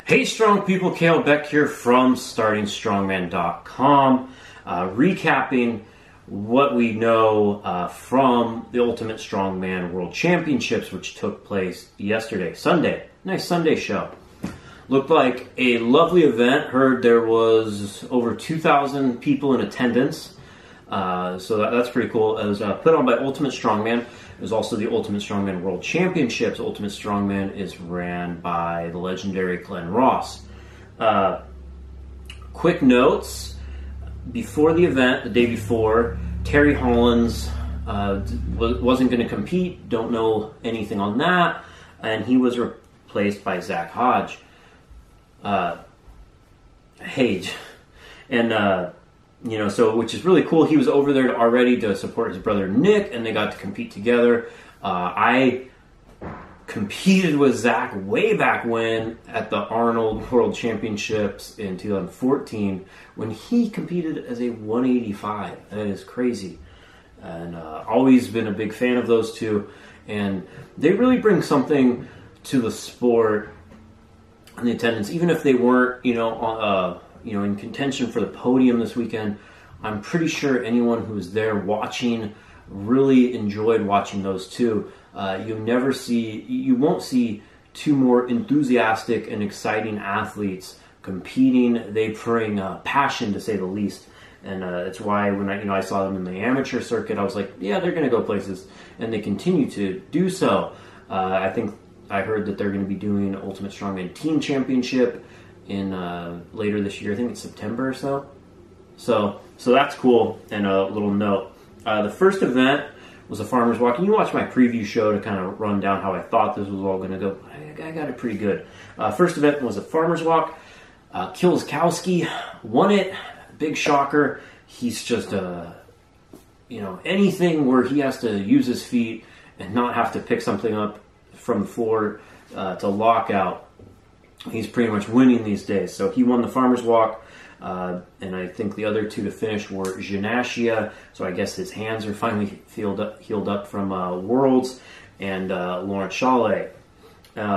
Hey strong people, Kalle Beck here from StartingStrongman.com, recapping what we know from the Ultimate Strongman World Championships, which took place yesterday, Sunday. Nice Sunday show. Looked like a lovely event. Heard there was over 2,000 people in attendance, so that's pretty cool. It was put on by Ultimate Strongman. It was also the Ultimate Strongman World Championships. Ultimate Strongman is ran by the legendary Glenn Ross. Quick notes. Before the event, the day before, Terry Hollins wasn't going to compete. Don't know anything on that. And he was replaced by Zach Hodge. Hage. And, so which is really cool. He was over there already to support his brother Nick, and they got to compete together. I competed with Zach way back when at the Arnold World Championships in 2014 when he competed as a 185. That is crazy. And always been a big fan of those two. And they really bring something to the sport and the attendance, even if they weren't, in contention for the podium this weekend. I'm pretty sure anyone who was there watching really enjoyed watching those two. You won't see two more enthusiastic and exciting athletes competing. They bring passion, to say the least. And that's why when I saw them in the amateur circuit, I was like, yeah, they're going to go places. And they continue to do so. I think I heard that they're going to be doing Ultimate Strongman Team Championship in later this year. I think it's September or so. So that's cool. And a little note. The first event was a farmer's walk. And you watch my preview show to kind of run down how I thought this was all going to go. I got it pretty good. First event was a farmer's walk. Kilskowski won it. Big shocker. He's just, anything where he has to use his feet and not have to pick something up from the floor to lock out. He's pretty much winning these days. So he won the farmer's walk, and I think the other two to finish were Gymnasia. So I guess his hands are finally healed up from Worlds, and Lawrence Chalet.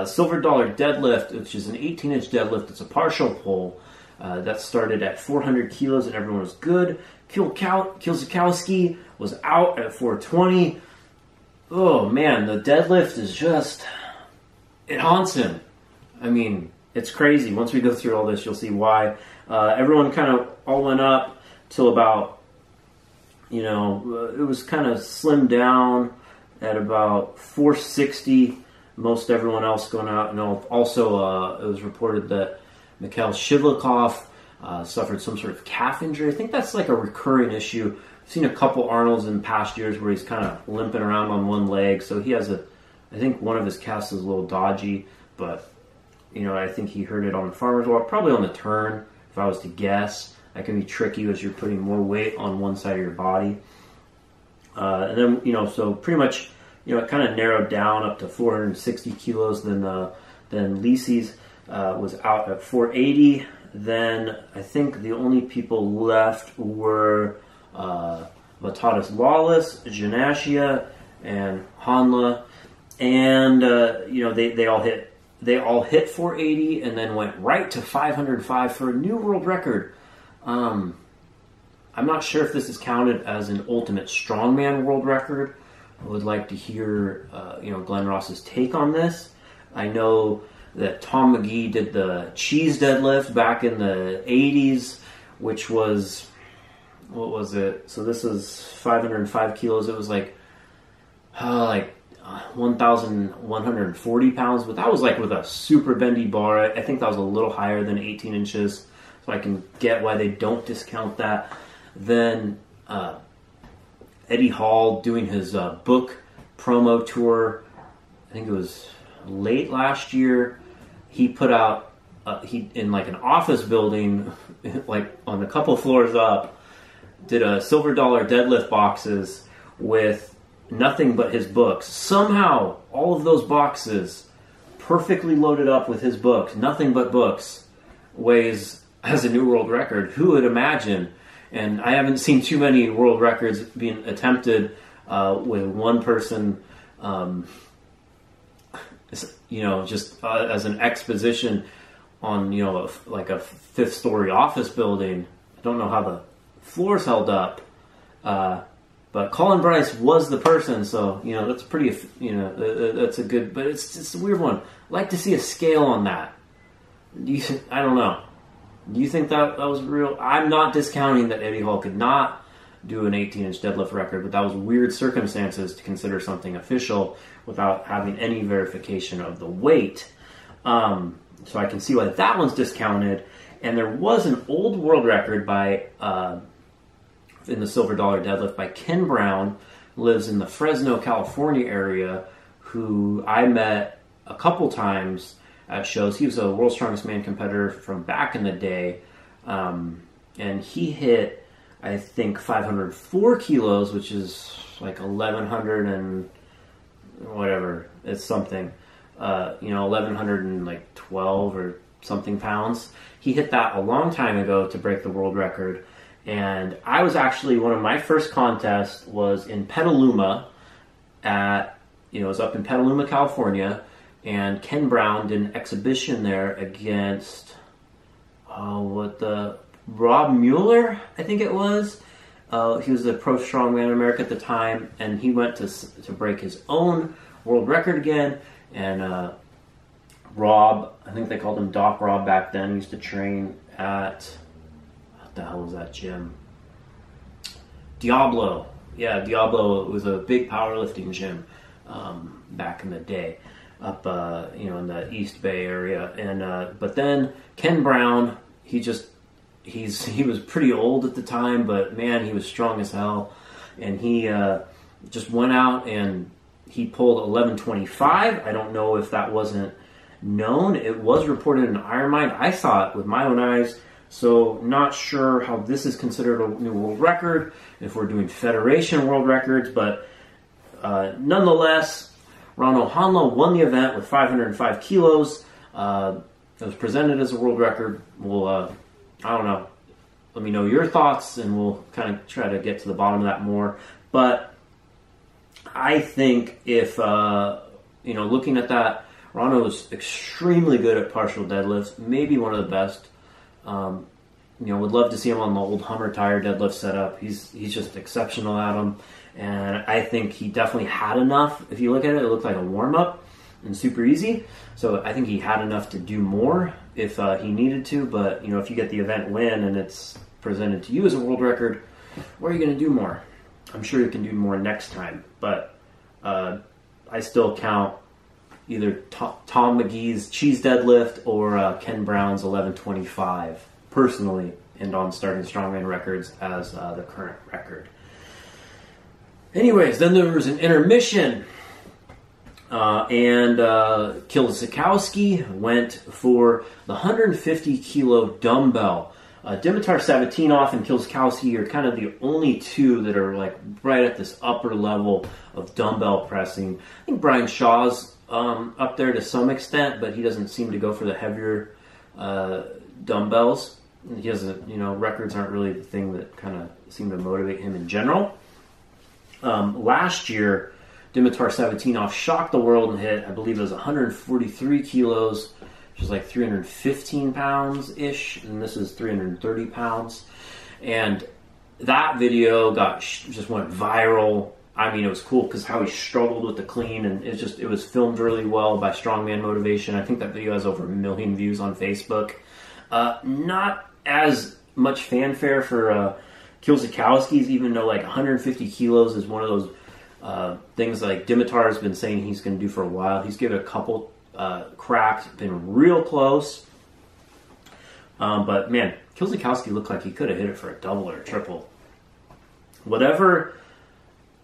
Silver dollar deadlift, which is an 18-inch deadlift. It's a partial pull. That started at 400 kilos, and everyone was good. Kilzakowski was out at 420. Oh man, the deadlift is just, it haunts him. I mean, it's crazy. Once we go through all this, you'll see why. Everyone kind of all went up till about, it was kind of slimmed down at about 460. Most everyone else going out. And also, it was reported that Mikhail Shivlikov suffered some sort of calf injury. I think that's like a recurring issue. I've seen a couple Arnolds in past years where he's kind of limping around on one leg. So he has I think one of his calves is a little dodgy, but I think he hurt it on the farmer's walk, probably on the turn, if I was to guess. That can be tricky as you're putting more weight on one side of your body. And then, so pretty much, it kind of narrowed down up to 460 kilos. Then Lisi's was out at 480. Then I think the only people left were Vatatis Lawless, Gymnasia, and Hanla. And, they all hit 480 and then went right to 505 for a new world record. I'm not sure if this is counted as an Ultimate Strongman world record. I would like to hear, Glenn Ross's take on this. I know that Tom McGee did the cheese deadlift back in the 80s, which was, what was it? So this is 505 kilos. It was like 1,140 pounds, but that was like with a super bendy bar. I think that was a little higher than 18 inches, so I can get why they don't discount that. Then Eddie Hall doing his book promo tour, I think it was late last year. He put out, in like an office building, like on a couple floors up, did a silver dollar deadlift boxes with nothing but his books. Somehow, all of those boxes, perfectly loaded up with his books, nothing but books, weighs as a new world record. Who would imagine? And I haven't seen too many world records being attempted with one person just as an exposition on, you know, like a fifth-story office building. I don't know how the floors held up. But Colin Bryce was the person, so, you know, that's pretty, you know, that's a good, but it's a weird one. I'd like to see a scale on that. I don't know. Do you think that was real? I'm not discounting that Eddie Hall could not do an 18-inch deadlift record, but that was weird circumstances to consider something official without having any verification of the weight. So I can see why that one's discounted. And there was an old world record by in the silver dollar deadlift by Ken Brown, lives in the Fresno, California area, who I met a couple times at shows. He was a World's Strongest Man competitor from back in the day, and he hit, I think, 504 kilos, which is like 1,100 and whatever, it's something, 1,112 or something pounds. He hit that a long time ago to break the world record. And I was actually, one of my first contests was in Petaluma it was up in Petaluma, California, and Ken Brown did an exhibition there against, Rob Mueller, I think it was. He was the pro strongman in America at the time, and he went to break his own world record again. And Rob, I think they called him Doc Rob back then, he used to train at... the hell was that gym? Diablo. Yeah, Diablo was a big powerlifting gym back in the day up in the East Bay area. And but then Ken Brown, he was pretty old at the time, but man, he was strong as hell. And he just went out and he pulled 1125. I don't know if that wasn't known. It was reported in Iron Mind. I saw it with my own eyes. So not sure how this is considered a new world record, if we're doing Federation world records, but nonetheless, Rano Hanlo won the event with 505 kilos. It was presented as a world record. We'll, I don't know, let me know your thoughts, and we'll kind of try to get to the bottom of that more. But I think if, looking at that, Rano was extremely good at partial deadlifts, maybe one of the best. Would love to see him on the old Hummer tire deadlift setup. He's just exceptional at them, and I think he definitely had enough. If you look at it, it looked like a warm-up and super easy. So I think he had enough to do more if he needed to. But if you get the event win and it's presented to you as a world record, where are you going to do more? I'm sure you can do more next time. But I still count either Tom McGee's cheese deadlift or Ken Brown's 1125 personally, and on Starting Strongman Records as the current record. Anyways, then there was an intermission, and Kilzikowski went for the 150 kilo dumbbell. Dimitar Sabatinov and Kilzikowski are kind of the only two that are like right at this upper level of dumbbell pressing. I think Brian Shaw's up there to some extent, but he doesn't seem to go for the heavier dumbbells. He doesn't, records aren't really the thing that kind of seem to motivate him in general. Last year, Dimitar Sabatinov shocked the world and hit, I believe it was 143 kilos, which is like 315 pounds-ish, and this is 330 pounds. And that video just went viral. I mean, it was cool because how he struggled with the clean, and it was filmed really well by Strongman Motivation. I think that video has over 1 million views on Facebook. Not as much fanfare for Kilzikowski's, even though like 150 kilos is one of those things like Dimitar has been saying he's going to do for a while. He's given a couple cracks, been real close. But man, Kilzikowski looked like he could have hit it for a double or a triple. Whatever.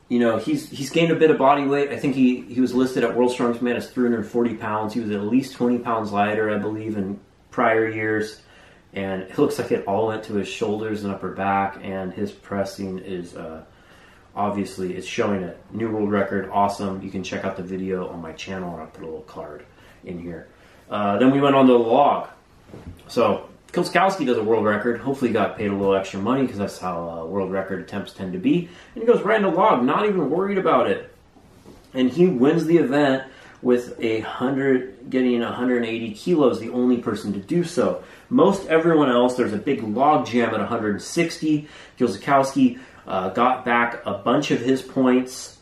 He's gained a bit of body weight. I think he was listed at World's Strongest Man as 340 pounds. He was at least 20 pounds lighter, I believe, in prior years. And it looks like it all went to his shoulders and upper back. And his pressing is obviously, it's showing a new world record. Awesome. You can check out the video on my channel, or I'll put a little card in here. Then we went on to the log. So Kilzikowski does a world record. Hopefully he got paid a little extra money, because that's how world record attempts tend to be. And he goes right into log, not even worried about it. And he wins the event with getting 180 kilos, the only person to do so. Most everyone else, there's a big log jam at 160. Kiełzakowski got back a bunch of his points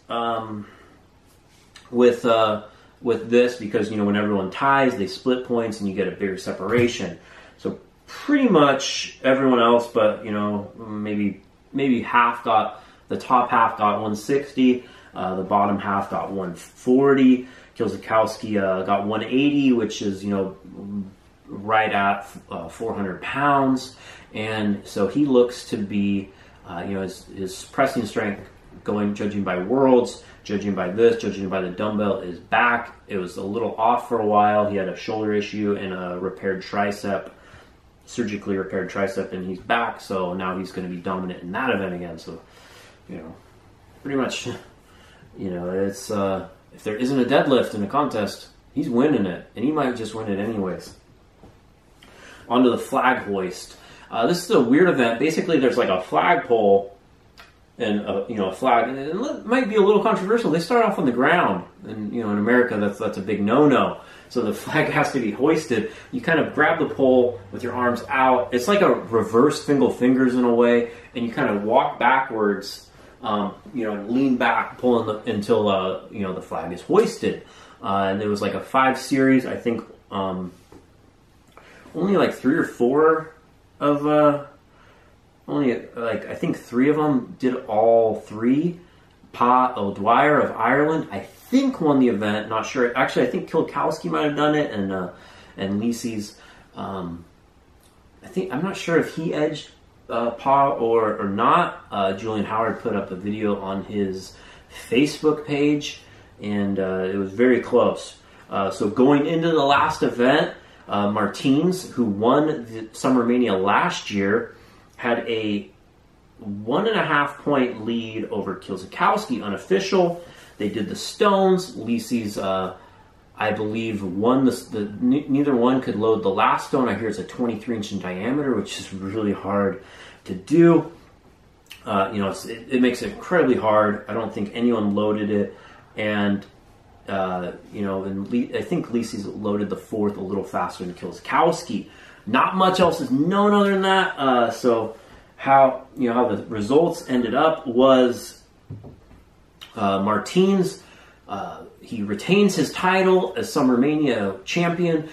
with this because, when everyone ties, they split points and you get a bigger separation. So pretty much everyone else, but maybe half got, the top half got 160, the bottom half got 140. Kiełzakowski got 180, which is right at 400 pounds, and so he looks to be his pressing strength, judging by worlds, judging by the dumbbell, is back. It was a little off for a while. He had a shoulder issue and a surgically repaired tricep, and he's back, so now he's going to be dominant in that event again. So pretty much it's if there isn't a deadlift in a contest, he's winning it, and he might just win it anyways. Onto the flag hoist. This is a weird event. Basically, there's like a flagpole and a flag, and it might be a little controversial. They start off on the ground, and in America that's a big no-no. So the flag has to be hoisted. You kind of grab the pole with your arms out. It's like a reverse single fingers in a way, and you kind of walk backwards. Lean back, pulling until the flag is hoisted. And there was like a 5 series. I think only like 3 or 4 of I think 3 of them did all 3. Pa O'Dwyer of Ireland, I think, won the event. Not sure. Actually, I think Kiełzakowski might have done it, and Lisi's. I'm not sure if he edged Pa or not. Julian Howard put up a video on his Facebook page, and it was very close. So going into the last event, Martins, who won the Summer Mania last year, had a 1.5 point lead over Kiełzakowski, unofficial. They did the stones. Lisi's, I believe, won neither one could load the last stone. I hear it's a 23-inch in diameter, which is really hard to do. It makes it incredibly hard. I don't think anyone loaded it, and I think Lisi's loaded the 4th a little faster than Kiełzakowski. Not much else is known other than that. So how the results ended up was Martins. He retains his title as Summer Mania champion.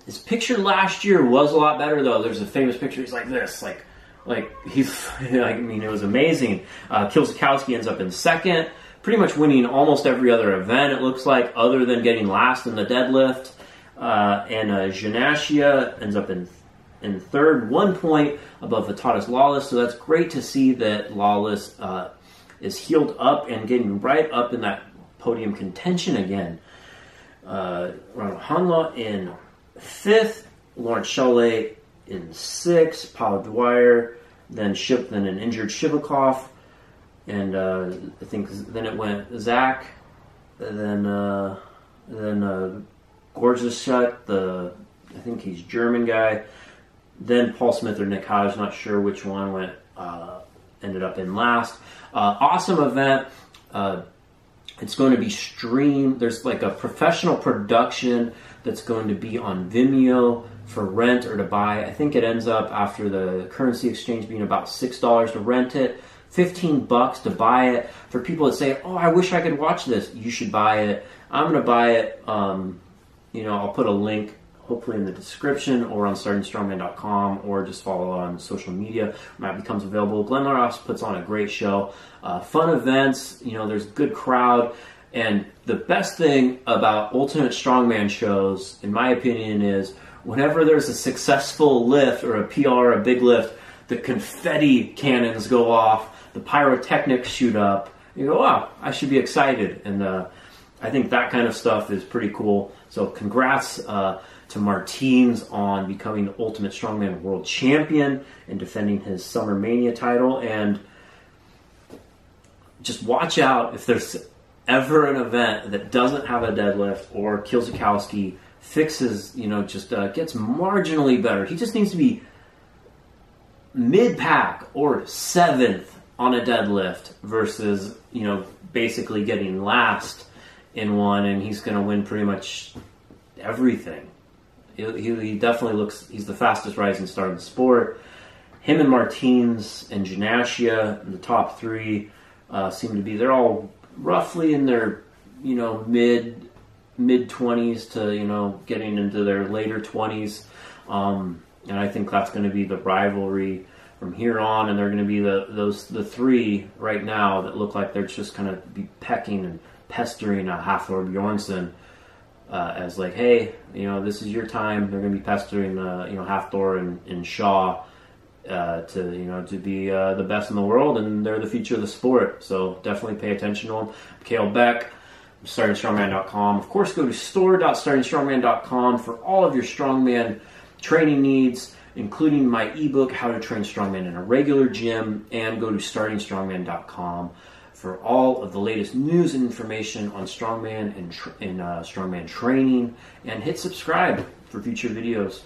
His picture last year was a lot better, though. There's a famous picture. He's like this, like he's. It was amazing. Kiełzakowski ends up in 2nd, pretty much winning almost every other event. It looks like, other than getting last in the deadlift. And Janashia ends up in 3rd, 1 point above Vitalis Lawless. So that's great to see that Lawless is healed up and getting right up in that podium contention again. Ronald Hanla in 5th, Lawrence Chalet in 6th, Paul Dwyer, then an injured Shivakov, and I think then it went Zach, then Gorgeschut, I think he's German guy, then Paul Smith or Nick Hodge, not sure which one ended up in last. Awesome event. It's going to be streamed. There's like a professional production that's going to be on Vimeo for rent or to buy. I think it ends up, after the currency exchange, being about $6 to rent it, $15 to buy it. For people that say, "Oh, I wish I could watch this," you should buy it. I'm going to buy it. I'll put a link hopefully in the description or on startingstrongman.com, or just follow on social media when that becomes available. Glenn Ross puts on a great show. Fun events, there's a good crowd. And the best thing about Ultimate Strongman shows, in my opinion, is whenever there's a successful lift or a PR or a big lift, the confetti cannons go off, the pyrotechnics shoot up. You go, wow, I should be excited. And I think that kind of stuff is pretty cool. So congrats to Martins on becoming the Ultimate Strongman World Champion and defending his Summer Mania title. And just watch out if there's ever an event that doesn't have a deadlift, or Kiełzakowski fixes, gets marginally better. He just needs to be mid-pack or 7th on a deadlift versus, basically getting last in one, and he's going to win pretty much everything. He definitely looks, he's the fastest rising star in the sport. Him and Martins and Ganasia, the top three, seem to be, they're all roughly in their, mid 20s to, getting into their later 20s. And I think that's going to be the rivalry from here on, and they're going to be the three right now that look like they're just going to be pecking and pestering Hafthor Bjornsson as like, hey, this is your time. They're going to be pestering Hafthor and Shaw to be the best in the world, and they're the future of the sport. So definitely pay attention to them. Kalle Beck, StartingStrongman.com. Of course, go to store.startingstrongman.com for all of your strongman training needs, including my ebook, How to Train Strongman in a Regular Gym, and go to StartingStrongman.com for all of the latest news and information on strongman and strongman training, and hit subscribe for future videos.